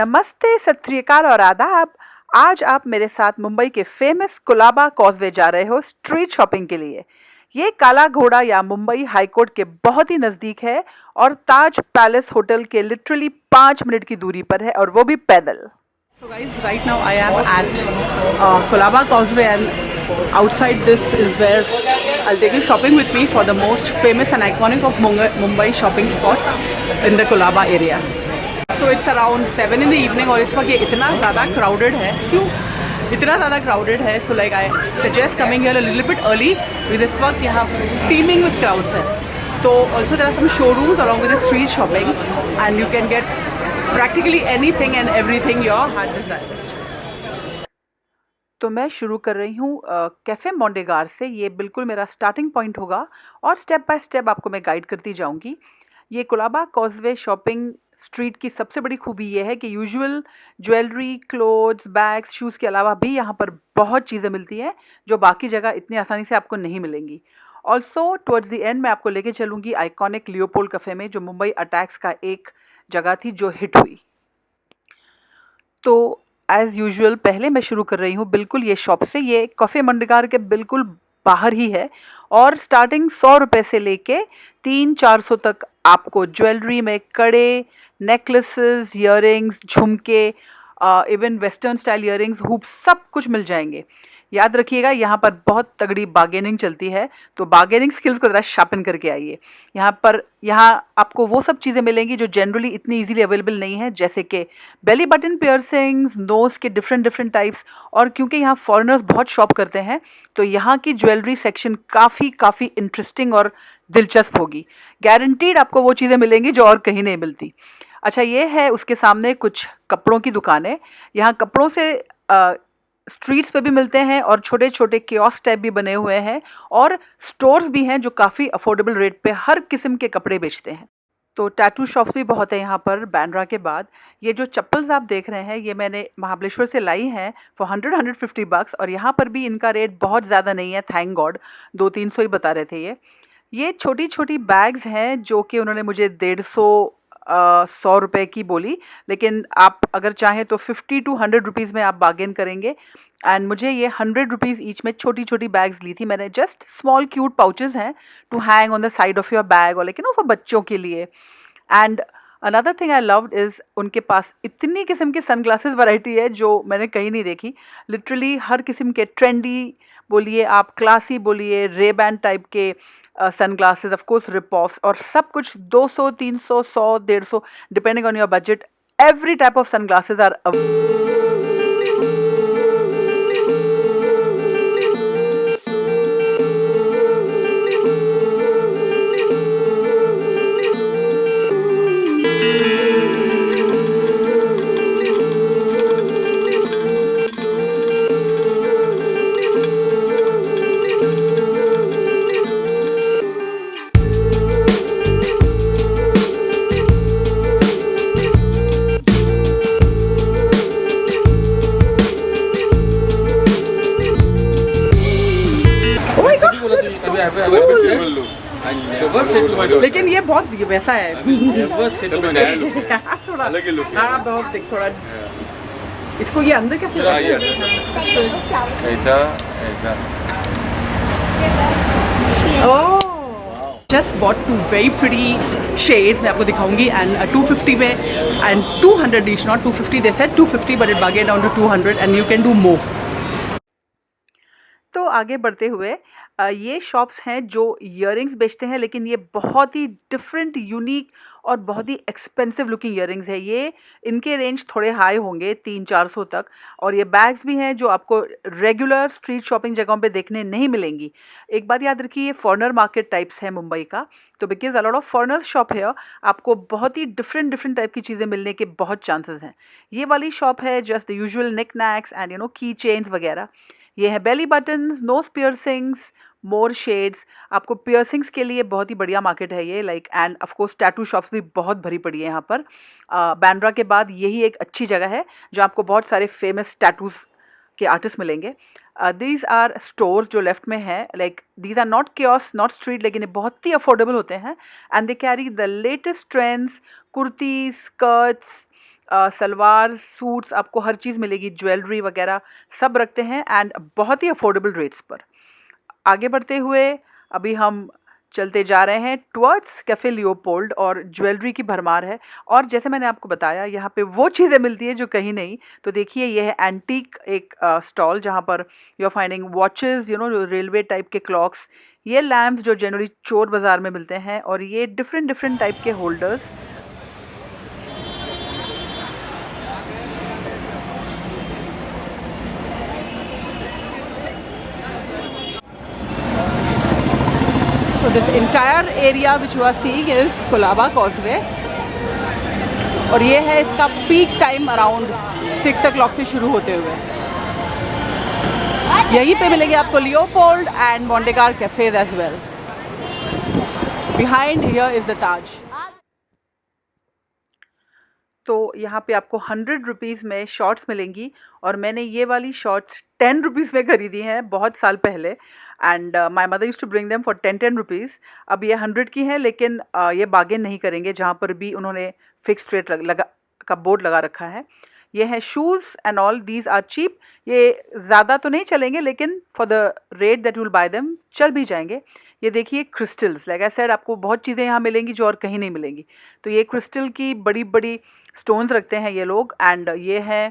नमस्ते, सत श्री अकाल और आदाब। आज आप मेरे साथ मुंबई के फेमस कोलाबा कॉजवे जा रहे हो स्ट्रीट शॉपिंग के लिए। ये काला घोड़ा या मुंबई हाई कोर्ट के बहुत ही नज़दीक है और ताज पैलेस होटल के लिटरली 5 मिनट की दूरी पर है और वो भी पैदल। So guys, right now I am at Colaba Causeway and outside this is where I'll take you shopping with me for the most famous and iconic of Mumbai shopping spots in the Colaba area. So it's around 7 in the evening और इस वक्त ये इतना ज़्यादा crowded है। क्यों इतना ज़्यादा crowded है? So like I suggest coming here a little bit early because इस वक्त यहाँ teeming with crowds है। तो also there are some showrooms along with the street shopping and you can get practically anything and everything your heart desires. तो मैं शुरू कर रही हूँ कैफ़े मोंडेगार से। ये बिल्कुल मेरा स्टार्टिंग पॉइंट होगा और स्टेप बाय स्टेप आपको मैं गाइड करती जाऊँगी। ये कोलाबा कॉजवे शॉपिंग स्ट्रीट की सबसे बड़ी खूबी ये है कि usual jewellery, clothes, bags, shoes के अलावा भी यहाँ पर बहुत चीज़ें मिलती हैं जो बाकी जगह इतनी आसानी से आपको नहीं मिलेंगी। ऑल्सो टुवर्ड्स द एंड मैं आपको लेके चलूँगी आइकॉनिक लियोपोल्ड कैफ़े में, जो मुंबई अटैक्स का एक जगह थी जो हिट हुई। तो एज़ यूजुअल पहले मैं शुरू कर रही हूँ बिल्कुल ये शॉप से। ये कैफ़े मोंडेगार के बिल्कुल बाहर ही है और स्टार्टिंग 100 रुपये से लेके 300-400 तक आपको ज्वेलरी में कड़े, नेकलेसेस, ईयरिंग्स, झुमके, even western style earrings, hoop सब कुछ मिल जाएंगे। याद रखिएगा यहाँ पर बहुत तगड़ी बार्गेनिंग चलती है, तो बार्गेनिंग स्किल्स को ज़रा शार्पन करके आइए। यहाँ आपको वो सब चीज़ें मिलेंगी जो जनरली इतनी इजीली अवेलेबल नहीं है, जैसे कि बेली बटन पियर्सिंग्स, नोज़ के डिफरेंट टाइप्स। और क्योंकि यहाँ फॉरेनर्स बहुत शॉप करते हैं तो यहाँ की ज्वेलरी सेक्शन काफ़ी इंटरेस्टिंग और दिलचस्प होगी। गारंटीड आपको वो चीज़ें मिलेंगी जो और कहीं नहीं मिलती। अच्छा, ये है उसके सामने कुछ कपड़ों की दुकानें। यहाँ कपड़ों से स्ट्रीट्स पे भी मिलते हैं और छोटे छोटे कियोस्क टाइप भी बने हुए हैं और स्टोर्स भी हैं जो काफ़ी अफोर्डेबल रेट पे हर किस्म के कपड़े बेचते हैं। तो टैटू शॉप्स भी बहुत है यहाँ पर बांद्रा के बाद। ये जो चप्पल्स आप देख रहे हैं ये मैंने महाबलेश्वर से लाई हैं फॉर 100-150 bucks और यहाँ पर भी इनका रेट बहुत ज़्यादा नहीं है, थैंक गॉड। 200-300 ही बता रहे थे। ये छोटी छोटी बैग्स हैं जो कि उन्होंने मुझे 150-100 रुपये की बोली, लेकिन आप अगर चाहें तो 50-100 रुपीज़ में आप बार्गेन करेंगे। एंड मुझे ये 100 रुपीज़ ईच में छोटी छोटी बैग्स ली थी मैंने। जस्ट स्मॉल क्यूट पाउचेस हैं to hang on the side of your bag, और लेकिन वो बच्चों के लिए। And another thing I loved is उनके पास इतनी किस्म के सनग्लासेस वैरायटी है जो मैंने कहीं नहीं देखी। लिटरली हर किस्म के ट्रेंडी बोलिए, आप क्लासी बोलिए, रे बैंड टाइप के sunglasses, of course rip offs, और सब कुछ 200, 300, 100, 150 depending on your budget. Every type of sunglasses are लेकिन ये बहुत वैसा है थोड़ा। हाँ बहुत थोड़ा। इसको ये अंदर कैसे just bought 2 very pretty shades, मैं आपको दिखाऊंगी। एंड 250 में and 200 each, not 250, they said 250 but it bargain down to 200 and you can do more. तो आगे बढ़ते हुए ये शॉप्स हैं जो ईयरिंग्स बेचते हैं, लेकिन ये बहुत ही डिफरेंट, यूनिक और बहुत ही एक्सपेंसिव लुकिंग ईयरिंग्स है। ये इनके रेंज थोड़े हाई होंगे, 300-400 तक। और ये बैग्स भी हैं जो आपको रेगुलर स्ट्रीट शॉपिंग जगहों पे देखने नहीं मिलेंगी। एक बात याद रखिए, ये फॉरेनर मार्केट टाइप्स है मुंबई का, तो because a lot of foreigners shop है, आपको बहुत ही डिफरेंट टाइप की चीज़ें मिलने के बहुत चांसेस हैं। ये वाली शॉप है just the usual knick knacks and की चेन्स वगैरह। ये है belly buttons, nose piercings, more shades. आपको पियर्सिंग्स के लिए बहुत ही बढ़िया मार्केट है ये, like. And of course tattoo shops भी बहुत भरी पड़ी है यहाँ पर। बांद्रा के बाद यही एक अच्छी जगह है जहाँ आपको बहुत सारे फेमस टैटूज़ के आर्टिस्ट मिलेंगे। दीज आर स्टोर्स जो लेफ्ट में है, like these are not kiosk, not street, लेकिन ये बहुत ही अफोर्डेबल होते हैं। And they carry the latest trends, kurtis, skirts, salwar suits, आपको हर चीज़ मिलेगी, ज्वेलरी वगैरह सब रखते हैं एंड बहुत ही अफोर्डेबल रेट्स पर। आगे बढ़ते हुए अभी हम चलते जा रहे हैं टुवर्ड्स कैफ़े लियोपोल्ड और ज्वेलरी की भरमार है। और जैसे मैंने आपको बताया यहाँ पे वो चीज़ें मिलती है जो कहीं नहीं। तो देखिए ये है एंटीक एक स्टॉल जहाँ पर यू आर फाइंडिंग वॉचेस, जो रेलवे टाइप के क्लॉक्स, ये लैम्प्स जो जनरली चोर बाज़ार में मिलते हैं, और ये डिफरेंट डिफरेंट टाइप के holders. So this entire area which you are seeing is Colaba Causeway, और ये है इसका पीक टाइम अराउंड 6 o'clock से शुरू होते हुए। यहीं पे मिलेंगे आपको Leopold and Mondegar cafes as well. Behind here is the Taj. तो यहाँ पे आपको 100 रुपीज़ में शॉर्ट्स मिलेंगी, और मैंने ये वाली शॉर्ट्स 10 रुपीज़ में खरीदी हैं बहुत साल पहले, and my mother use to bring them for 10 rupees. अब ये 100 की हैं, लेकिन ये बार्गेन नहीं करेंगे, जहाँ पर भी उन्होंने फिक्स रेट लगा का बोर्ड लगा रखा है। ये है shoes and all, these are cheap. ये ज़्यादा तो नहीं चलेंगे, लेकिन for the rate that you will buy them चल भी जाएंगे। ये देखिए क्रिस्टल्स, लाइक आई सेड, आपको बहुत चीज़ें यहाँ मिलेंगी जो और कहीं नहीं मिलेंगी। तो ये क्रिस्टल की बड़ी बड़ी स्टोन्स रखते हैं ये लोग, एंड ये है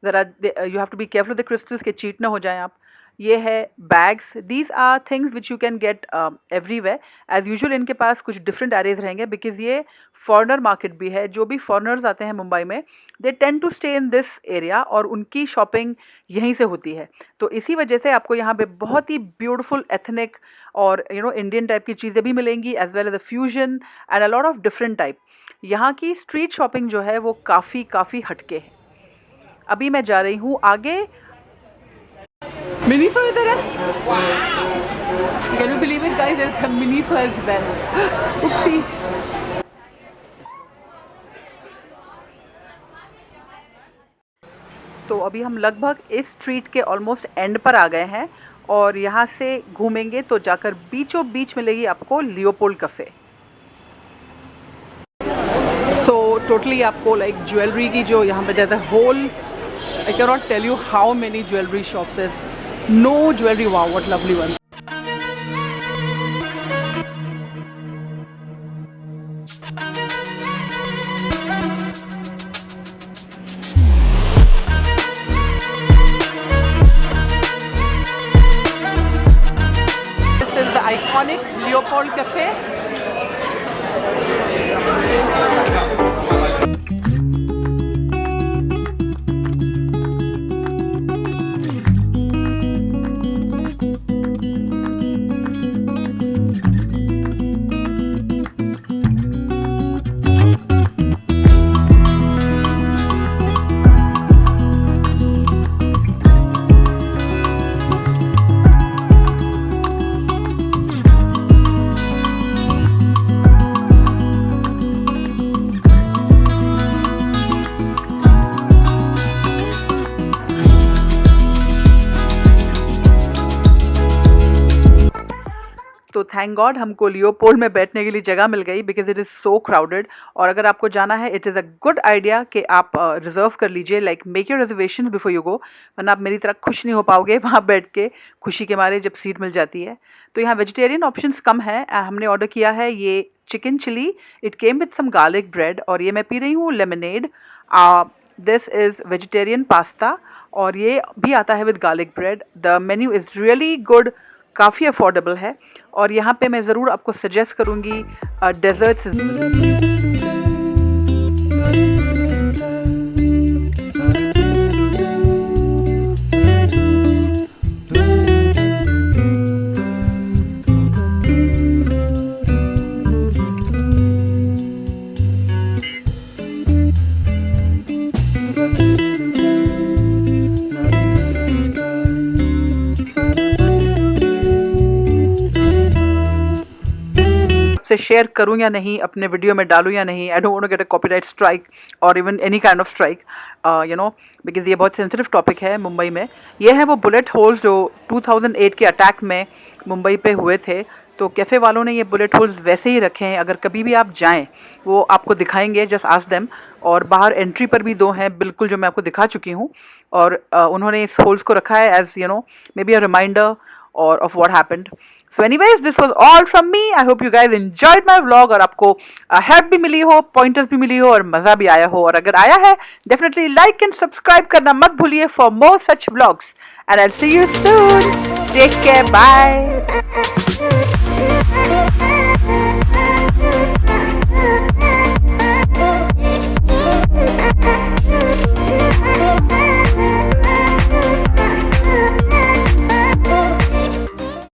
ज़रा you have to be careful the crystals के चीट ना हो जाएं आप। ये है bags, these are things which you can get everywhere as usual. इनके पास कुछ डिफरेंट एरेज रहेंगे, बिकॉज ये फॉरनर मार्केट भी है। जो भी फॉरनर्स आते हैं मुंबई में, they tend to stay in this area, और उनकी शॉपिंग यहीं से होती है। तो इसी वजह से आपको यहाँ पे बहुत ही ब्यूटीफुल एथनिक और इंडियन टाइप की चीज़ें भी मिलेंगी, as well as a fusion and a lot of different type. यहाँ की स्ट्रीट शॉपिंग जो है वो काफ़ी हटके है। अभी मैं जा रही हूँ आगे। मिनीसो इधर है, can you believe it guys, there is some Miniso as well. Oopsie. तो अभी हम लगभग इस स्ट्रीट के ऑलमोस्ट एंड पर आ गए हैं, और यहाँ से घूमेंगे तो जाकर बीचों बीच मिलेगी आपको लियोपोल्ड कैफे। सो टोटली आपको लाइक ज्वेलरी की जो यहाँ पे देता है whole, I can not tell you how many jewellery shops is, no jewellery, wow what lovely ones. This is the iconic Leopold Cafe. तो थैंक गॉड हमको Leopold में बैठने के लिए जगह मिल गई, because it is so crowded. और अगर आपको जाना है, it is a good idea कि आप रिजर्व कर लीजिए, like make your reservation before you go, वरना आप मेरी तरह खुश नहीं हो पाओगे वहाँ बैठ के खुशी के मारे जब सीट मिल जाती है। तो यहाँ वेजिटेरियन ऑप्शंस कम है। हमने ऑर्डर किया है ये chicken chilli, it came with some garlic bread, और ये मैं पी रही हूँ lemonade. This is vegetarian pasta, और ये भी आता है with garlic bread. The menu is really good, काफ़ी अफोर्डेबल है। और यहाँ पे मैं ज़रूर आपको सजेस्ट करूँगी डेजर्ट्स। से शेयर करूं या नहीं, अपने वीडियो में डालूं या नहीं, I don't want to get a copyright strike और even any kind of strike, because ये बहुत सेंसिटिव टॉपिक है मुंबई में। ये है वो बुलेट होल्स जो 2008 के अटैक में मुंबई पे हुए थे, तो कैफ़े वालों ने ये बुलेट होल्स वैसे ही रखे हैं, अगर कभी भी आप जाएँ, वो आपको दिखाएँगे, जस्ट आस्क देम। और बाहर एंट्री पर भी 2 हैं बिल्कुल, जो मैं आपको दिखा चुकी हूँ। और उन्होंने इस होल्स को रखा है as may be a reminder और of what happened. So anyways, this was all from me. I hope you guys enjoyed my vlog, और आपको हेल्प भी मिली हो, पॉइंटर्स भी मिली हो और मज़ा भी आया हो। और अगर आया है, डेफिनेटली लाइक एंड सब्सक्राइब करना मत भूलिए for more such vlogs. And I will see you soon. Take care, bye.